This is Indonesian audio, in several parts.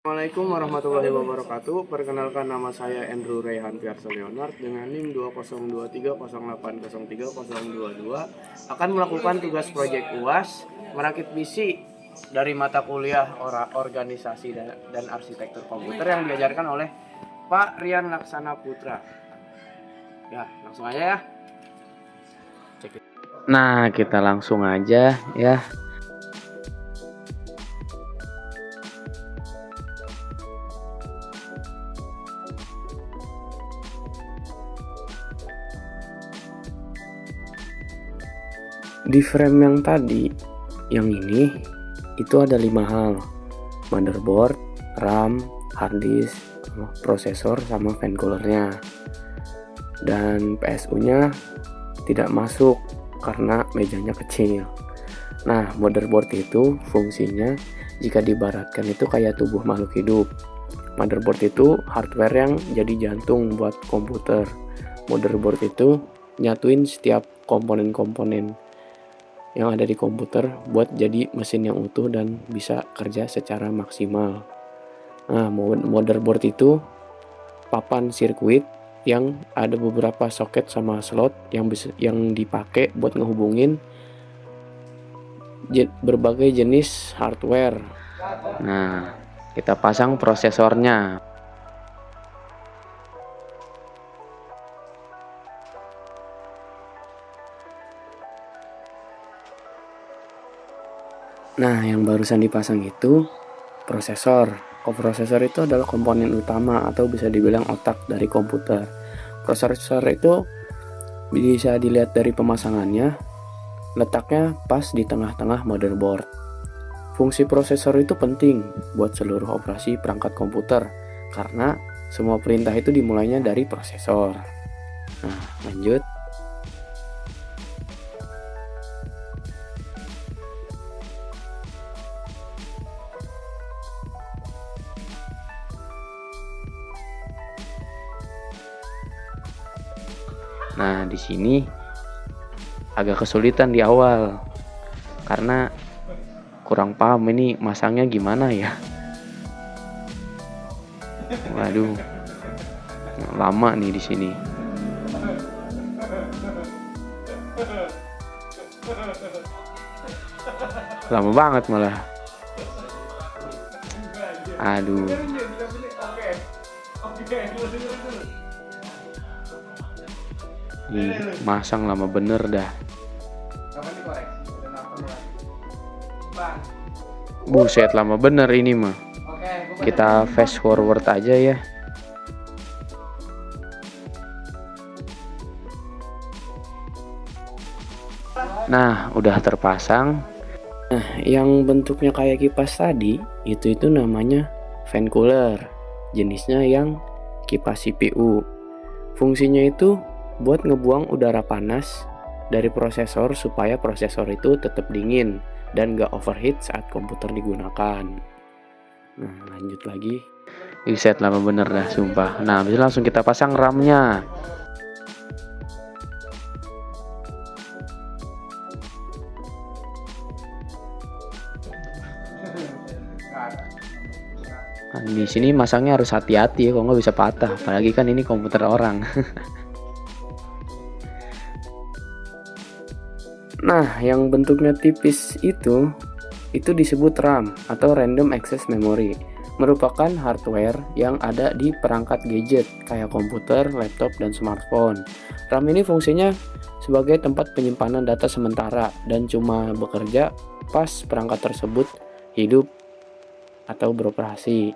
Assalamualaikum warahmatullahi wabarakatuh. Perkenalkan, nama saya Andrew Rayhan Piarso Leonard dengan NIM 202308030022 akan melakukan tugas proyek UAS merakit PC dari mata kuliah organisasi dan arsitektur komputer yang diajarkan oleh Pak Rian Laksana Putra. Ya, langsung aja ya. Nah, kita langsung aja ya. Di frame yang tadi, yang ini, itu ada 5 hal: motherboard, RAM, hard disk, prosesor, sama fan coolernya. Dan PSU-nya tidak masuk karena mejanya kecil. Nah, motherboard itu fungsinya jika diibaratkan itu kayak tubuh makhluk hidup. Motherboard itu hardware yang jadi jantung buat komputer. Motherboard itu nyatuin setiap komponen-komponen yang ada di komputer buat jadi mesin yang utuh dan bisa kerja secara maksimal. Nah, motherboard itu papan sirkuit yang ada beberapa soket sama slot yang dipakai buat ngehubungin berbagai jenis hardware. Nah, kita pasang prosesornya. Nah, yang barusan dipasang itu prosesor. Koprosesor itu adalah komponen utama atau bisa dibilang otak dari komputer. Prosesor itu bisa dilihat dari pemasangannya, letaknya pas di tengah-tengah motherboard. Fungsi prosesor itu penting buat seluruh operasi perangkat komputer karena semua perintah itu dimulainya dari prosesor. Nah, lanjut. Nah, di sini agak kesulitan di awal karena kurang paham ini masangnya gimana ya. Waduh, lama nih di sini. Lama banget malah. Aduh. Masang lama bener dah. Buset, lama bener ini mah. Kita fast forward aja ya. Nah, udah terpasang. Nah, yang bentuknya kayak kipas tadi, itu namanya fan cooler. Jenisnya yang kipas CPU. Fungsinya itu buat ngebuang udara panas dari prosesor supaya prosesor itu tetap dingin dan gak overheat saat komputer digunakan. Nah, lanjut lagi. Set lama bener dah sumpah. Nah, bisa langsung kita pasang RAM-nya. Nah, di sini masangnya harus hati-hati ya, kok nggak bisa patah. Apalagi kan ini komputer orang. Nah, yang bentuknya tipis itu disebut RAM atau Random Access Memory. Merupakan hardware yang ada di perangkat gadget kayak komputer, laptop, dan smartphone. RAM ini fungsinya sebagai tempat penyimpanan data sementara dan cuma bekerja pas perangkat tersebut hidup atau beroperasi.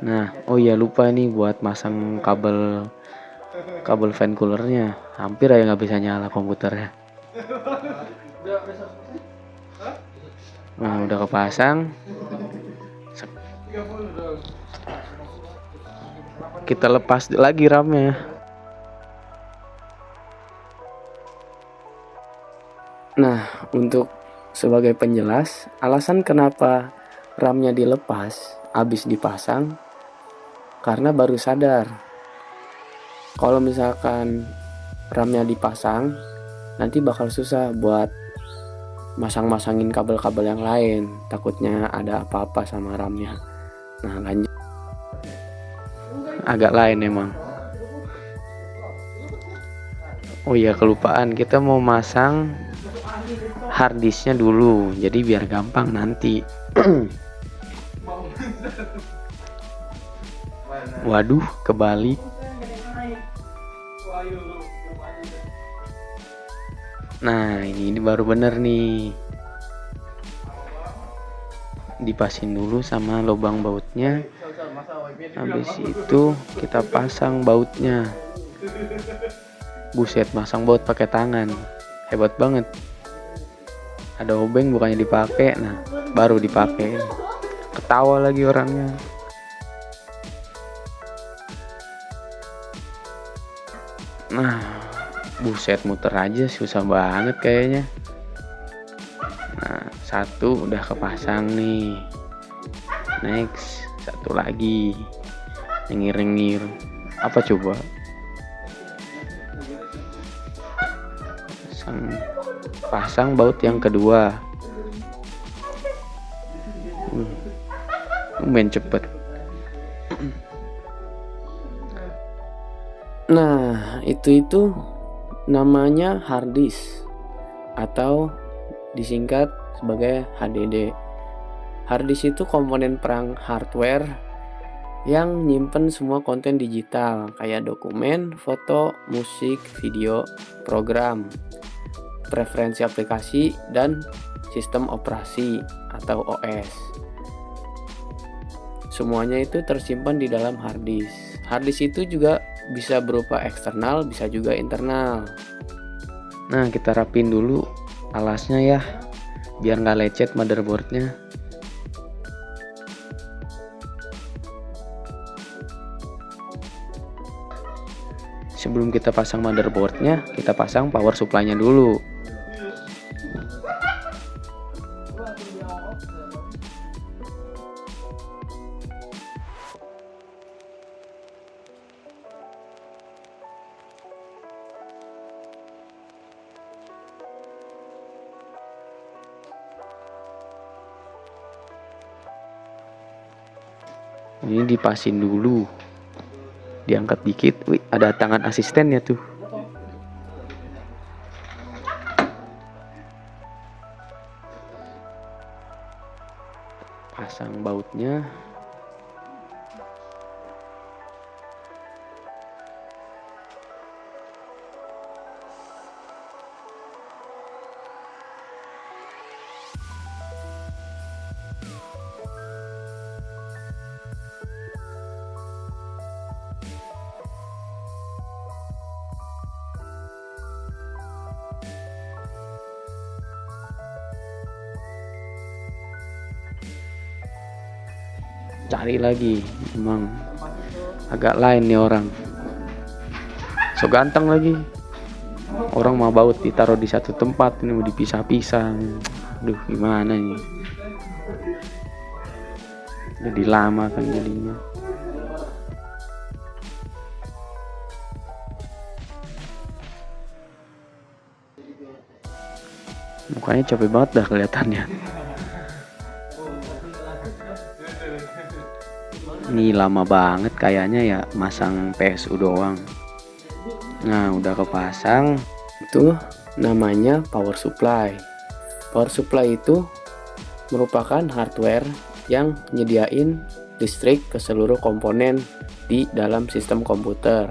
Nah, oh iya lupa nih buat masang kabel fan coolernya. Hampir aja nggak bisa nyala komputernya. Nah, udah kepasang. Kita lepas lagi RAM-nya. Nah, untuk sebagai penjelas, alasan kenapa RAM-nya dilepas habis dipasang karena baru sadar kalau misalkan RAM-nya dipasang nanti bakal susah buat masang-masangin kabel-kabel yang lain, takutnya ada apa-apa sama RAM-nya. Nah, lanjut. Agak lain emang. Oh iya, kelupaan, kita mau masang harddisknya dulu, jadi biar gampang nanti. Waduh, kebalik. Nah, ini baru bener nih. Dipasin dulu sama lubang bautnya. Habis itu kita pasang bautnya. Buset, masang baut pakai tangan. Hebat banget. Ada obeng bukannya dipakai, nah baru dipakai. Ketawa lagi orangnya. Nah, buset, muter aja susah banget kayaknya. Nah, satu udah kepasang nih. Next, satu lagi. Nyengir-nyengir. Apa coba? Pasang baut yang kedua. Main cepet. Nah, itu namanya harddisk atau disingkat sebagai HDD. Harddisk itu komponen perang hardware yang nyimpen semua konten digital kayak dokumen, foto, musik, video, program, preferensi aplikasi, dan sistem operasi atau OS. Semuanya itu tersimpan di dalam harddisk. Harddisk itu juga bisa berupa eksternal, bisa juga internal. Nah, kita rapin dulu alasnya ya, biar nggak lecet motherboardnya. Sebelum kita pasang motherboardnya, kita pasang power supply-nya dulu. Ini dipasin dulu, diangkat dikit. Wih, ada tangan asistennya tuh. Pasang bautnya. Cari lagi, emang agak lain nih orang. So ganteng lagi. Orang mau baut ditaruh di satu tempat, ini mau dipisah-pisah. Aduh, gimana ini? Jadi lama kan jadinya. Mukanya capek banget dah kelihatannya. Ini lama banget kayaknya ya, masang PSU doang. Nah, udah kepasang. Itu namanya power supply. Power supply itu merupakan hardware yang nyediain listrik ke seluruh komponen di dalam sistem komputer.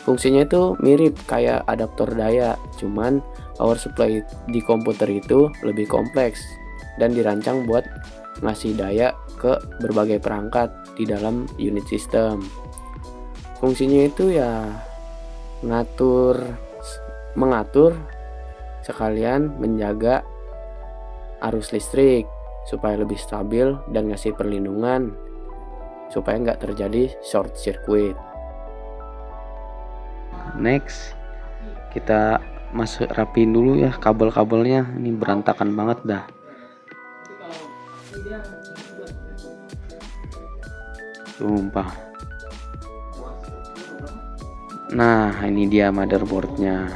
Fungsinya itu mirip kayak adaptor daya, cuman power supply di komputer itu lebih kompleks dan dirancang buat ngasih daya ke berbagai perangkat di dalam unit sistem. Fungsinya itu ya mengatur sekalian menjaga arus listrik supaya lebih stabil dan ngasih perlindungan supaya nggak terjadi short circuit. Next, kita rapiin dulu ya kabel-kabelnya. Ini berantakan banget dah. Sumpah. Nah, ini dia motherboardnya.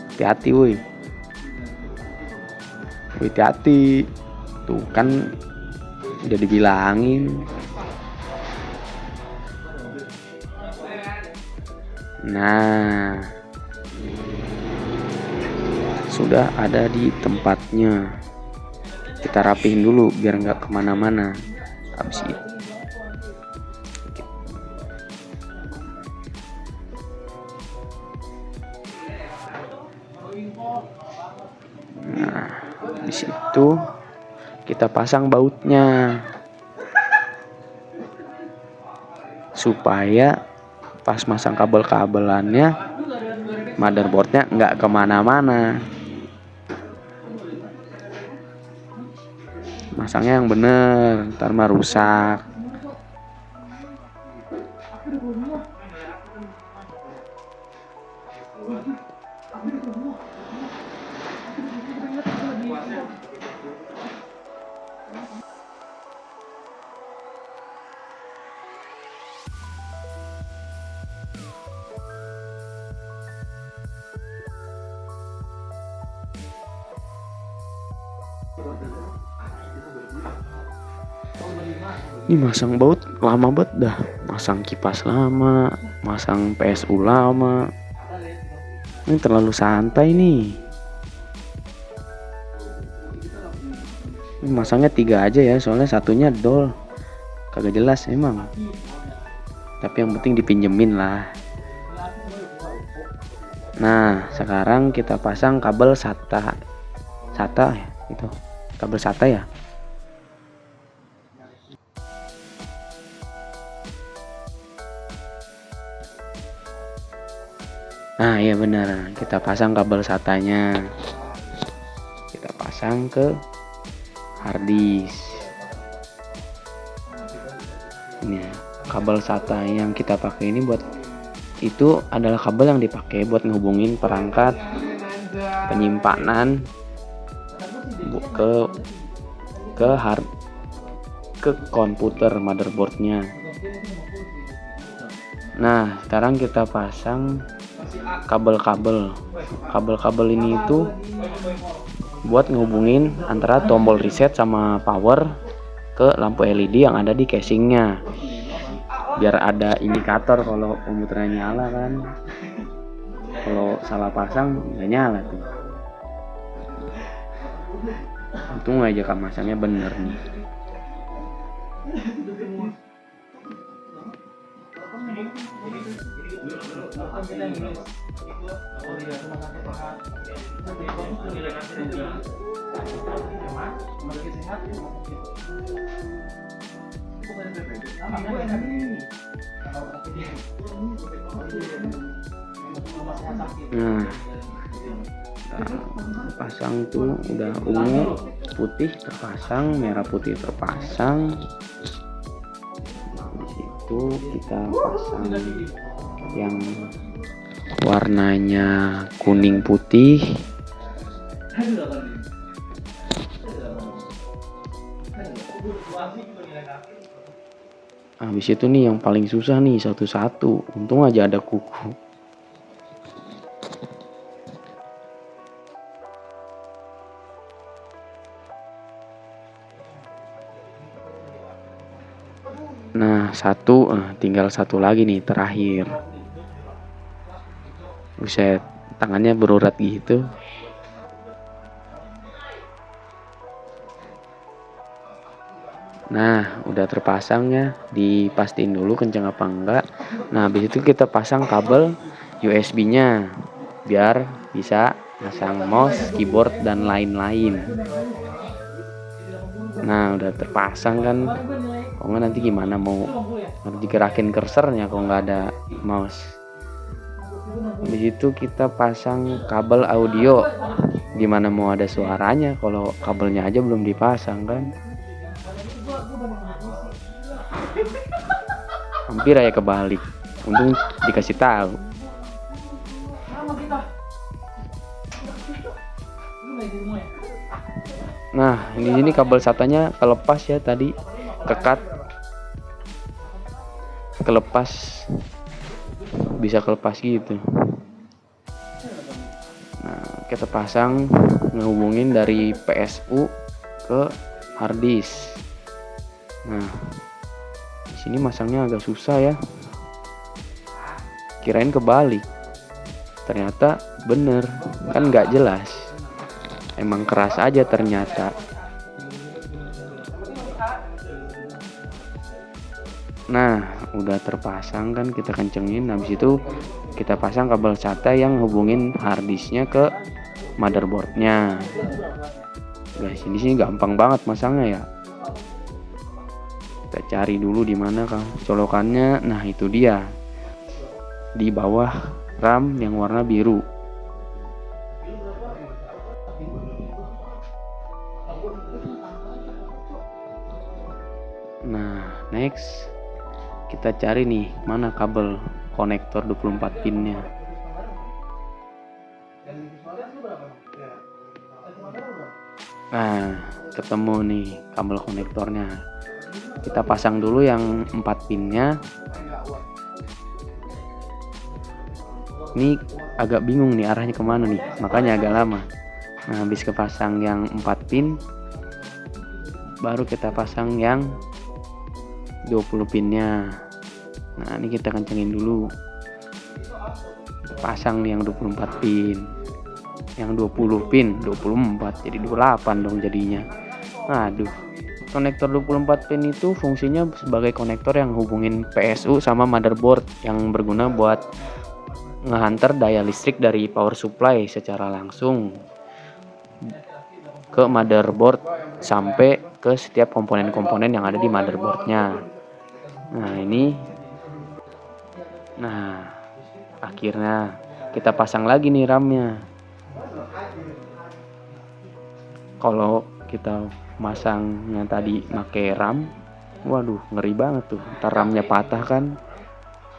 Hati-hati woi. hati-hati. Tuh kan udah dibilangin. Nah, sudah ada di tempatnya. Kita rapihin dulu biar nggak kemana-mana. Habis itu di situ kita pasang bautnya supaya pas masang kabel-kabelannya motherboardnya nggak kemana-mana. Masangnya yang bener, ntar mah rusak. Ini masang baut lama banget dah, masang kipas lama, masang PSU lama. Ini terlalu santai nih. Ini masangnya 3 aja ya, soalnya satunya dol, kagak jelas emang. Tapi yang penting dipinjemin lah. Nah, sekarang kita pasang kabel SATA ya, itu kabel SATA ya. Nah, iya benar, kita pasang kabel SATA-nya. Kita pasang ke harddisk. Ini kabel SATA yang kita pakai ini itu adalah kabel yang dipakai buat ngehubungin perangkat penyimpanan ke komputer motherboardnya. Nah, sekarang kita pasang kabel-kabel ini itu buat ngehubungin antara tombol reset sama power ke lampu LED yang ada di casingnya, biar ada indikator kalau komputernya nyala kan. Kalau salah pasang nggak nyala tuh. Untung aja kan masangnya bener nih. Nah, pasang tuh udah ungu, putih terpasang, merah putih terpasang. Di situ kita pasang yang warnanya kuning putih. Habis itu nih yang paling susah nih satu-satu. Untung aja ada kuku. Nah, tinggal satu lagi nih terakhir. Buset, tangannya berurat gitu. Nah, udah terpasang ya, dipastiin dulu kenceng apa enggak. Nah, habis itu kita pasang kabel USB-nya biar bisa pasang mouse, keyboard dan lain-lain. Nah, udah terpasang kan. Kalau nggak nanti gimana mau digerakin cursornya kalau nggak ada mouse. Habis itu kita pasang kabel audio. Gimana mau ada suaranya kalau kabelnya aja belum dipasang kan. Hampir aja kebalik. Untung dikasih tahu. Nah, di sini kabel SATA-nya kelepas ya tadi, kelepas, bisa kelepas gitu. Nah, kita pasang ngehubungin dari PSU ke harddisk. Nah, di sini masangnya agak susah ya. Kirain kebalik, ternyata bener, kan nggak jelas. Emang keras aja ternyata. Nah, udah terpasang kan, kita kencengin. Habis itu kita pasang kabel SATA yang hubungin harddisknya ke motherboardnya. Guys, ini sih gampang banget masangnya ya. Kita cari dulu di mana kan colokannya. Nah, itu dia. Di bawah RAM yang warna biru. Nah, next kita cari nih mana kabel konektor 24 pinnya. Nah, ketemu nih kabel konektornya. Kita pasang dulu yang 4 pinnya. Ini agak bingung nih arahnya kemana nih, makanya agak lama. Nah, habis kepasang yang 4 pin, baru kita pasang yang 20 pinnya. Nah, ini kita kencengin dulu. Kita pasang nih yang 24 pin. Yang 20 pin, 24 jadi 28 dong jadinya. Aduh. Konektor 24 pin itu fungsinya sebagai konektor yang hubungin PSU sama motherboard, yang berguna buat ngehantar daya listrik dari power supply secara langsung ke motherboard sampai ke setiap komponen-komponen yang ada di motherboardnya. Nah, akhirnya kita pasang lagi nih RAM-nya. Kalau kita masangnya tadi pakai RAM, waduh ngeri banget tuh. Ntar RAM-nya patah kan,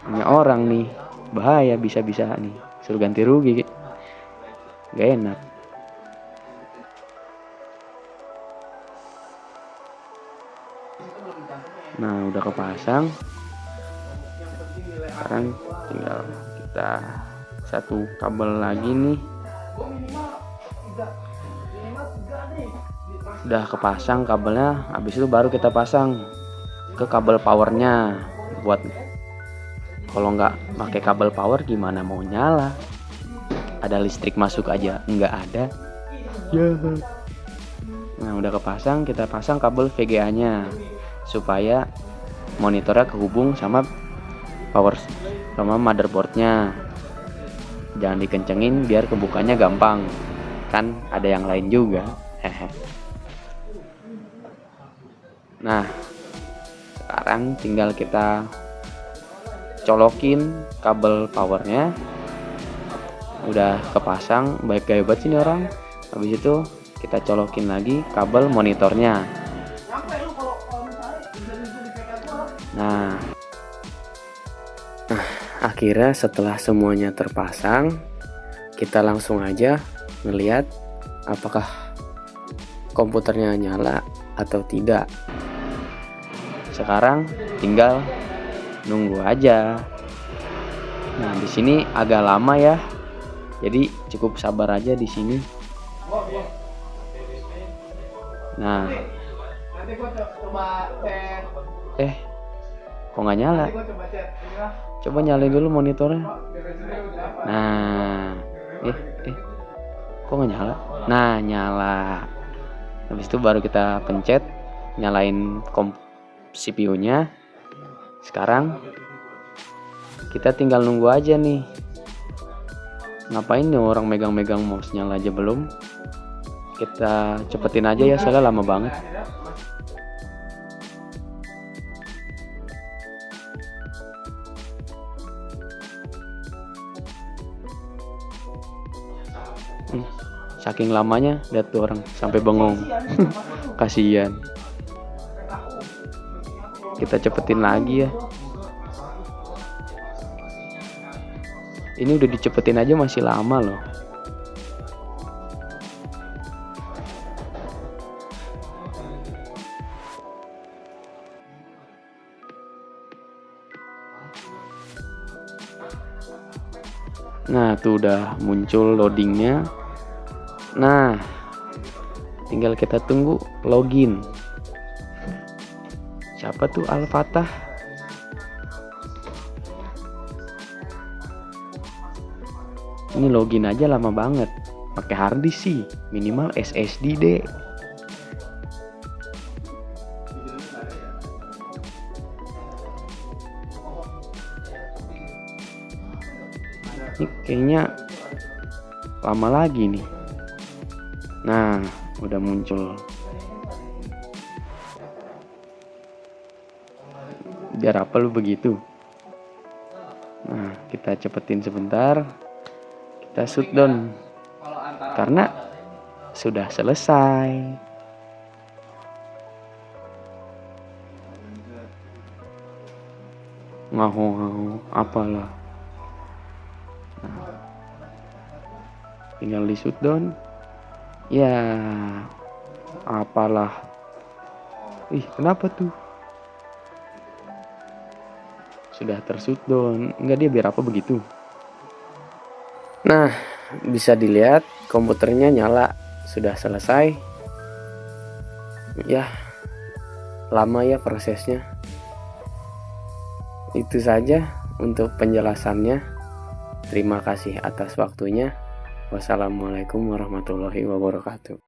punya orang nih, bahaya, bisa-bisa nih suruh ganti rugi, gak enak. Nah, udah kepasang. Sekarang tinggal kita satu kabel lagi nih. Udah kepasang kabelnya, habis itu baru kita pasang ke kabel powernya. Buat kalau nggak pakai kabel power gimana mau nyala? Ada listrik masuk aja nggak ada. Nah, udah kepasang, kita pasang kabel VGA-nya supaya monitornya kehubung sama power sama motherboardnya. Jangan dikencengin biar kebukanya gampang, kan ada yang lain juga. Nah, sekarang tinggal kita colokin kabel powernya. Udah kepasang, baik gaya banget sini orang. Habis itu kita colokin lagi kabel monitornya. Nah, akhirnya setelah semuanya terpasang, kita langsung aja ngelihat apakah komputernya nyala atau tidak. Sekarang tinggal nunggu aja. Nah, di sini agak lama ya. Jadi cukup sabar aja di sini. Nah. Kok nggak nyala? Coba nyalain dulu monitornya. Nah. Kok nggak nyala? Nah, nyala. Habis itu baru kita pencet nyalain CPU-nya. Sekarang kita tinggal nunggu aja nih. Ngapain nih orang megang-megang mouse, nyala aja belum? Kita cepetin aja ya, soalnya lama banget. Saking lamanya, lihat tuh orang sampai bengong. Kasian. Kita cepetin lagi ya. Ini udah dicepetin aja masih lama loh. Nah, tuh udah muncul loadingnya. Nah, tinggal kita tunggu login. Siapa tuh Al-Fatah? Ini login aja lama banget. Pakai harddisk sih, minimal SSD deh. Ini kayaknya lama lagi nih. Nah, udah muncul. Biar apa lu begitu? Nah, kita cepetin sebentar. Kita shutdown. Karena sudah selesai. Ngaho-ngaho apalah. Nah, tinggal di shutdown. Ya, apalah. Ih, kenapa tuh? Sudah tershutdown. Enggak, dia biar apa begitu? Nah, bisa dilihat komputernya nyala. Sudah selesai. Ya, lama ya prosesnya. Itu saja untuk penjelasannya. Terima kasih atas waktunya. Wassalamualaikum warahmatullahi wabarakatuh.